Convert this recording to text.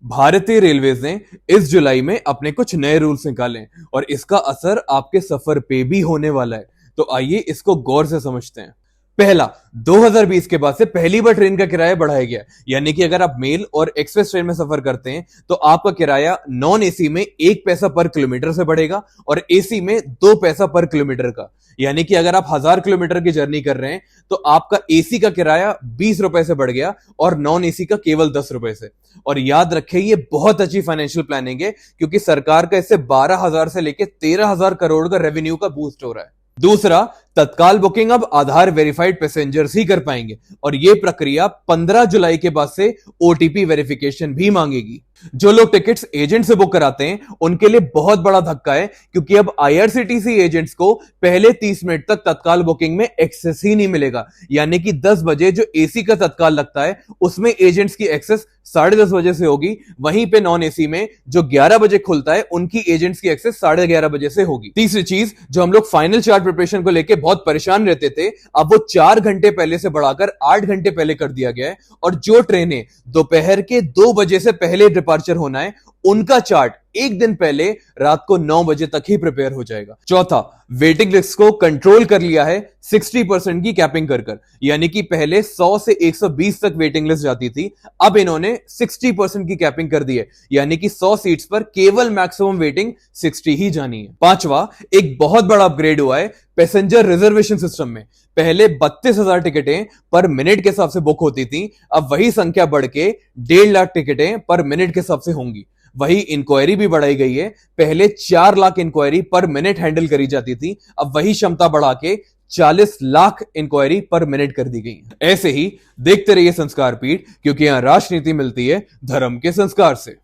भारतीय रेलवेज ने इस जुलाई में अपने कुछ नए रूल्स निकाले और इसका असर आपके सफर पे भी होने वाला है। तो आइए इसको गौर से समझते हैं। पहला, 2020 के बाद से पहली बार ट्रेन का किराया बढ़ाया गया, यानी कि अगर आप मेल और एक्सप्रेस ट्रेन में सफर करते हैं तो आपका किराया नॉन एसी में 1 पैसा पर किलोमीटर से बढ़ेगा और एसी में 2 पैसा पर किलोमीटर का। यानी कि अगर आप 1000 किलोमीटर की जर्नी कर रहे हैं तो आपका एसी का किराया 20 रुपए से बढ़ गया और नॉन एसी का केवल 10 रुपए से। और याद रखें, ये बहुत अच्छी फाइनेंशियल प्लानिंग है क्योंकि सरकार का इससे 12,000 से लेकर 13,000 करोड़ का रेवेन्यू का बूस्ट हो रहा है। दूसरा, तत्काल बुकिंग अब आधार वेरिफाइड पैसेंजर्स ही कर पाएंगे और यह प्रक्रिया 15 जुलाई के बाद से ओटीपी वेरिफिकेशन भी मांगेगी। जो लोग टिकट्स एजेंट से बुक कराते हैं उनके लिए बहुत बड़ा धक्का है क्योंकि अब आईआरसीटीसी एजेंट्स को पहले 30 मिनट तक तत्काल बुकिंग में एक्सेस ही नहीं मिलेगा। यानी कि 10 बजे जो एसी का तत्काल लगता है उसमें एजेंट्स की एक्सेस 10:30 बजे से होगी, वहीं पे नॉन एसी में जो 11 बजे खुलता है उनकी एजेंट्स की एक्सेस 11:30 बजे से होगी। तीसरी चीज, जो हम लोग फाइनल चार्ट प्रिपरेशन को लेकर बहुत परेशान रहते थे, अब वो 4 घंटे पहले से बढ़ाकर 8 घंटे पहले कर दिया गया है और जो ट्रेनें दोपहर के 2 बजे से पहले डिपार्चर होना है उनका चार्ट एक दिन पहले रात को 9 बजे तक ही प्रिपेयर हो जाएगा। चौथा, वेटिंग लिस्ट को कंट्रोल कर लिया है 60% की कैपिंग कर, यानी कि पहले 100 से 120 तक वेटिंग लिस्ट जाती थी, अब इन्होंने 60% की कैपिंग कर दी है, यानी कि 100 सीट्स पर केवल मैक्सिमम वेटिंग 60 ही जानी है। पांचवा, एक बहुत बड़ा अपग्रेड हुआ है पैसेंजर रिजर्वेशन सिस्टम में। पहले 32,000 टिकटें पर मिनट के हिसाब से बुक होती थी, अब वही संख्या बढ़ के 1.5 लाख टिकटें पर मिनट के हिसाब से होंगी। वही इंक्वायरी भी बढ़ाई गई है, पहले 4 lakh inquiry per minute handle करी जाती थी, अब वही क्षमता बढ़ा के 40 लाख इंक्वायरी पर मिनट कर दी गई। ऐसे ही देखते रहिए संस्कार पीठ, क्योंकि यहां राजनीति मिलती है धर्म के संस्कार से।